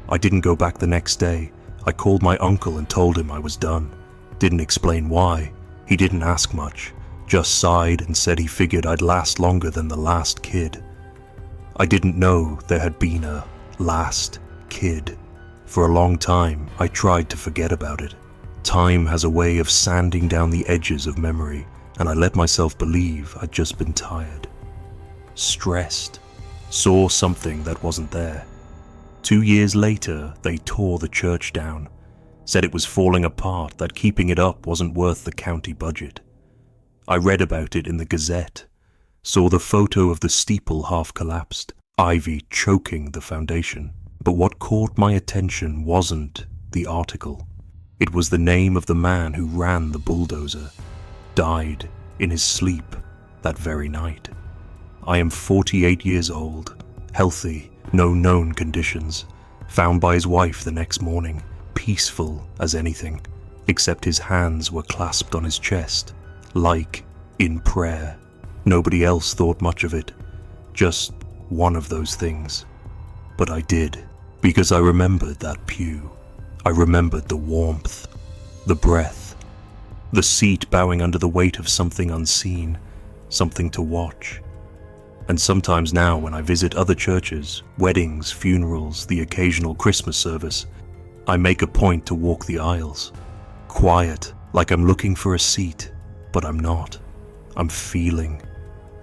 I didn't go back the next day. I called my uncle and told him I was done. Didn't explain why. He didn't ask much, just sighed and said he figured I'd last longer than the last kid. I didn't know there had been a last kid. For a long time, I tried to forget about it. Time has a way of sanding down the edges of memory, and I let myself believe I'd just been tired. Stressed. Saw something that wasn't there. 2 years later, they tore the church down. Said it was falling apart, that keeping it up wasn't worth the county budget. I read about it in the Gazette. Saw the photo of the steeple half collapsed, ivy choking the foundation. But what caught my attention wasn't the article. It was the name of the man who ran the bulldozer. Died in his sleep that very night. I am 48 years old, healthy, no known conditions, found by his wife the next morning, peaceful as anything, except his hands were clasped on his chest, like in prayer. Nobody else thought much of it, just one of those things. But I did, because I remembered that pew. I remembered the warmth, the breath, the seat bowing under the weight of something unseen, something to watch. And sometimes now when I visit other churches, weddings, funerals, the occasional Christmas service, I make a point to walk the aisles, quiet, like I'm looking for a seat, but I'm not. I'm feeling,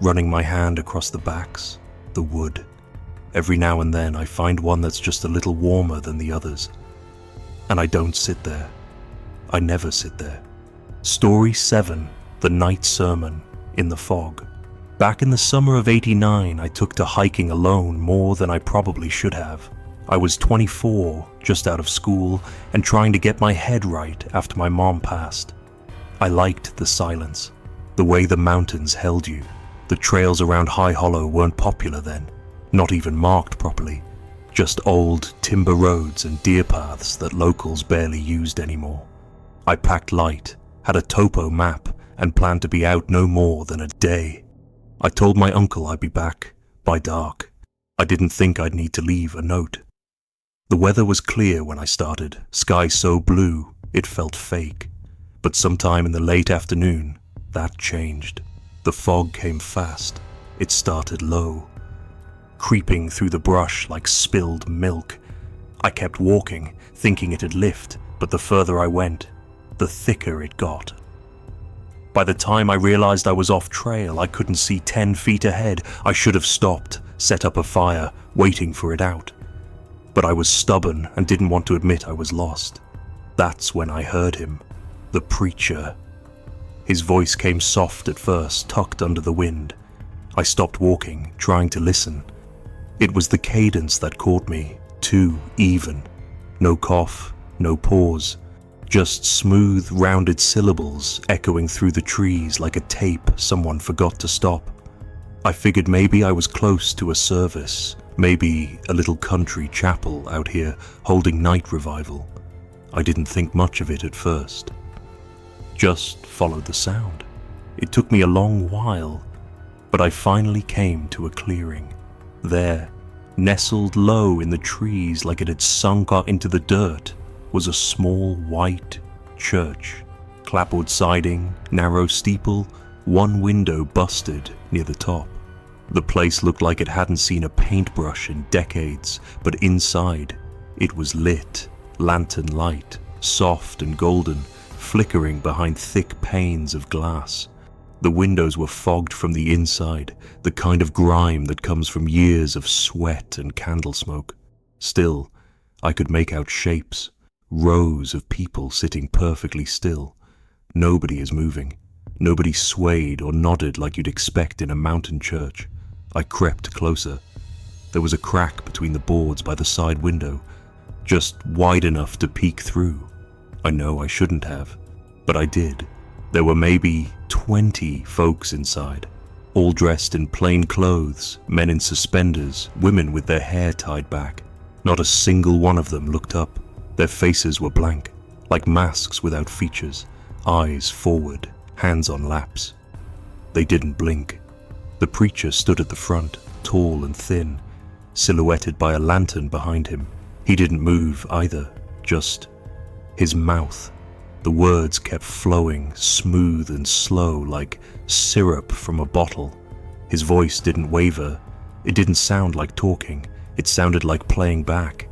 running my hand across the backs, the wood. Every now and then I find one that's just a little warmer than the others. And I don't sit there. I never sit there. Story 7, The Night Sermon, in the Fog. Back in the summer of '89, I took to hiking alone more than I probably should have. I was 24, just out of school, and trying to get my head right after my mom passed. I liked the silence, the way the mountains held you. The trails around High Hollow weren't popular then, not even marked properly, just old timber roads and deer paths that locals barely used anymore. I packed light, had a topo map, and planned to be out no more than a day. I told my uncle I'd be back by dark. I didn't think I'd need to leave a note. The weather was clear when I started, sky so blue it felt fake. But sometime in the late afternoon, that changed. The fog came fast. It started low, creeping through the brush like spilled milk. I kept walking, thinking it'd lift, but the further I went, the thicker it got. By the time I realized I was off trail, I couldn't see 10 feet ahead. I should have stopped, set up a fire, waiting for it out. But I was stubborn and didn't want to admit I was lost. That's when I heard him, the preacher. His voice came soft at first, tucked under the wind. I stopped walking, trying to listen. It was the cadence that caught me, too even. No cough, no pause. Just smooth, rounded syllables echoing through the trees like a tape someone forgot to stop. I figured maybe I was close to a service, maybe a little country chapel out here holding night revival. I didn't think much of it at first. Just followed the sound. It took me a long while, but I finally came to a clearing. There, nestled low in the trees like it had sunk into the dirt, was a small white church. Clapboard siding, narrow steeple, one window busted near the top. The place looked like it hadn't seen a paintbrush in decades, but inside it was lit, lantern light, soft and golden, flickering behind thick panes of glass. The windows were fogged from the inside, the kind of grime that comes from years of sweat and candle smoke. Still, I could make out shapes. Rows of people sitting perfectly still. Nobody is moving. Nobody swayed or nodded like you'd expect in a mountain church. I crept closer. There was a crack between the boards by the side window, just wide enough to peek through. I know I shouldn't have, but I did. There were maybe 20 folks inside, all dressed in plain clothes, men in suspenders, women with their hair tied back. Not a single one of them looked up. Their faces were blank, like masks without features, eyes forward, hands on laps. They didn't blink. The preacher stood at the front, tall and thin, silhouetted by a lantern behind him. He didn't move either, just his mouth. The words kept flowing, smooth and slow, like syrup from a bottle. His voice didn't waver. It didn't sound like talking. It sounded like playing back.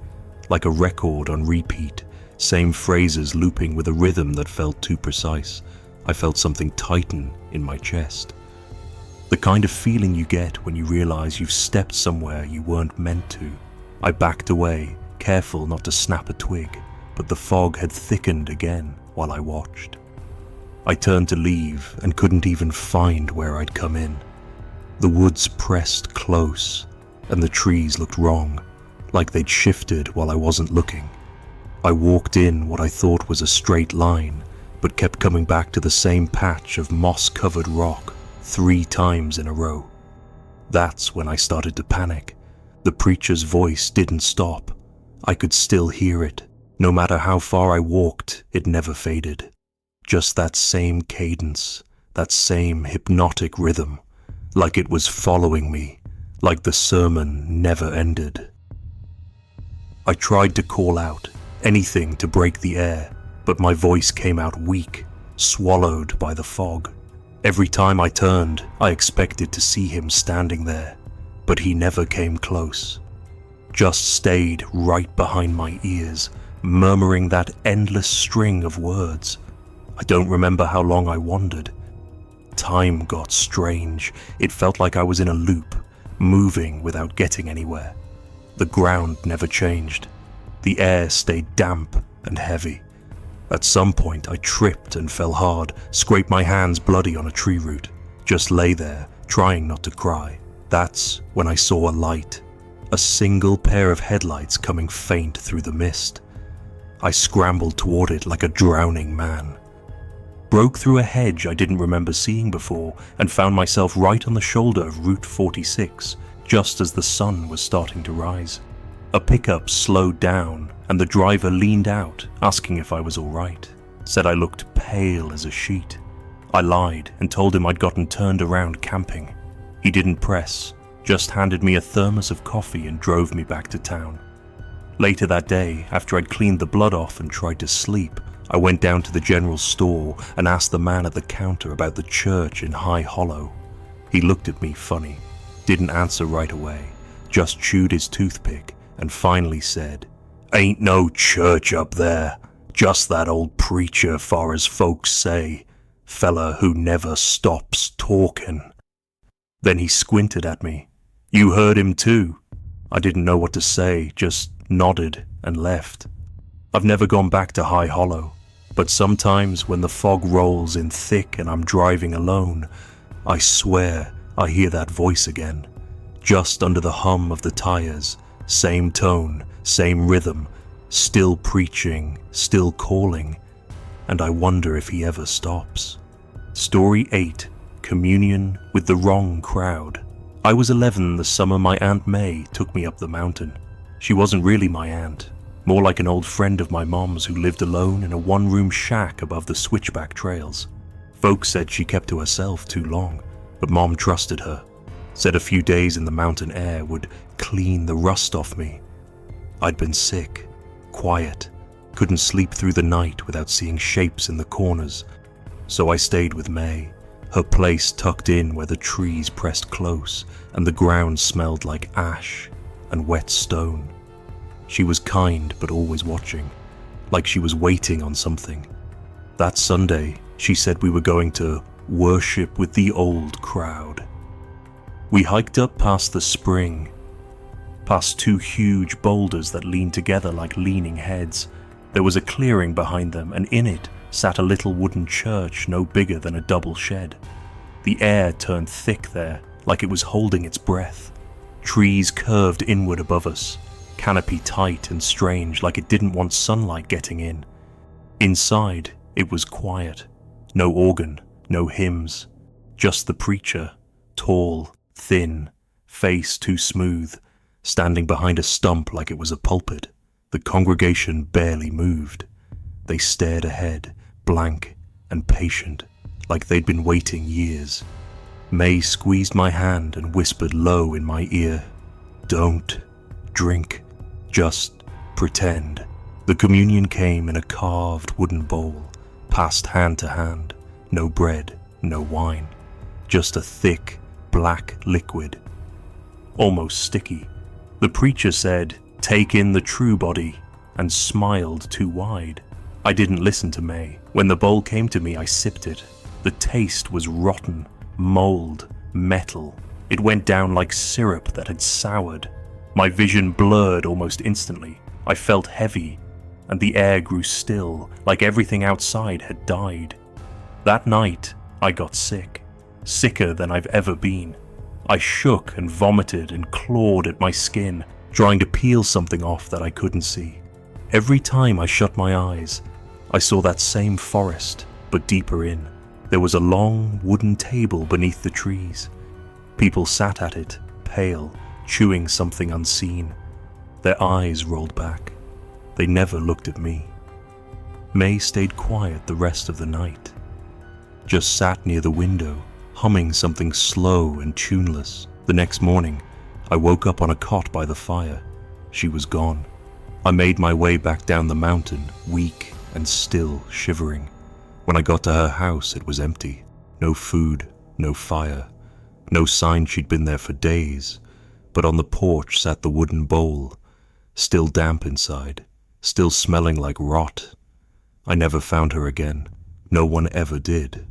Like a record on repeat, same phrases looping with a rhythm that felt too precise. I felt something tighten in my chest. The kind of feeling you get when you realize you've stepped somewhere you weren't meant to. I backed away, careful not to snap a twig, but the fog had thickened again while I watched. I turned to leave and couldn't even find where I'd come in. The woods pressed close, and the trees looked wrong, like they'd shifted while I wasn't looking. I walked in what I thought was a straight line, but kept coming back to the same patch of moss-covered rock 3 times in a row. That's when I started to panic. The preacher's voice didn't stop. I could still hear it. No matter how far I walked, it never faded. Just that same cadence, that same hypnotic rhythm, like it was following me, like the sermon never ended. I tried to call out, anything to break the air, but my voice came out weak, swallowed by the fog. Every time I turned, I expected to see him standing there, but he never came close. Just stayed right behind my ears, murmuring that endless string of words. I don't remember how long I wandered. Time got strange. It felt like I was in a loop, moving without getting anywhere. The ground never changed. The air stayed damp and heavy. At some point I tripped and fell hard, scraped my hands bloody on a tree root. Just lay there, trying not to cry. That's when I saw a light. A single pair of headlights coming faint through the mist. I scrambled toward it like a drowning man. Broke through a hedge I didn't remember seeing before and found myself right on the shoulder of Route 46, just as the sun was starting to rise. A pickup slowed down and the driver leaned out, asking if I was all right. Said I looked pale as a sheet. I lied and told him I'd gotten turned around camping. He didn't press, just handed me a thermos of coffee and drove me back to town. Later that day, after I'd cleaned the blood off and tried to sleep, I went down to the general store and asked the man at the counter about the church in High Hollow. He looked at me funny, didn't answer right away, just chewed his toothpick and finally said, "Ain't no church up there, just that old preacher far as folks say, fella who never stops talking." Then he squinted at me. "You heard him too?" I didn't know what to say, just nodded and left. I've never gone back to High Hollow, but sometimes when the fog rolls in thick and I'm driving alone, I swear I hear that voice again, just under the hum of the tires, same tone, same rhythm, still preaching, still calling, and I wonder if he ever stops. Story 8, Communion with the Wrong Crowd. I was 11 the summer my Aunt May took me up the mountain. She wasn't really my aunt, more like an old friend of my mom's who lived alone in a one-room shack above the switchback trails. Folks said she kept to herself too long, but Mom trusted her. Said a few days in the mountain air would clean the rust off me. I'd been sick, quiet, couldn't sleep through the night without seeing shapes in the corners. So I stayed with May, her place tucked in where the trees pressed close and the ground smelled like ash and wet stone. She was kind but always watching, like she was waiting on something. That Sunday, she said we were going to worship with the old crowd. We hiked up past the spring, past two huge boulders that leaned together like leaning heads. There was a clearing behind them, and in it sat a little wooden church no bigger than a double shed. The air turned thick there, like it was holding its breath. Trees curved inward above us, canopy tight and strange, like it didn't want sunlight getting in. Inside, it was quiet. No organ, no hymns, just the preacher, tall, thin, face too smooth, standing behind a stump like it was a pulpit. The congregation barely moved. They stared ahead, blank and patient, like they'd been waiting years. May squeezed my hand and whispered low in my ear, "Don't drink, just pretend." The communion came in a carved wooden bowl, passed hand to hand. No bread, no wine, just a thick, black liquid, almost sticky. The preacher said, "Take in the true body," and smiled too wide. I didn't listen to May. When the bowl came to me, I sipped it. The taste was rotten, mold, metal. It went down like syrup that had soured. My vision blurred almost instantly. I felt heavy, and the air grew still, like everything outside had died. That night, I got sick, sicker than I've ever been. I shook and vomited and clawed at my skin, trying to peel something off that I couldn't see. Every time I shut my eyes, I saw that same forest, but deeper in. There was a long wooden table beneath the trees. People sat at it, pale, chewing something unseen. Their eyes rolled back. They never looked at me. May stayed quiet the rest of the night. Just sat near the window, humming something slow and tuneless. The next morning, I woke up on a cot by the fire. She was gone. I made my way back down the mountain, weak and still shivering. When I got to her house, it was empty. No food, no fire, no sign she'd been there for days. But on the porch sat the wooden bowl, still damp inside, still smelling like rot. I never found her again. No one ever did.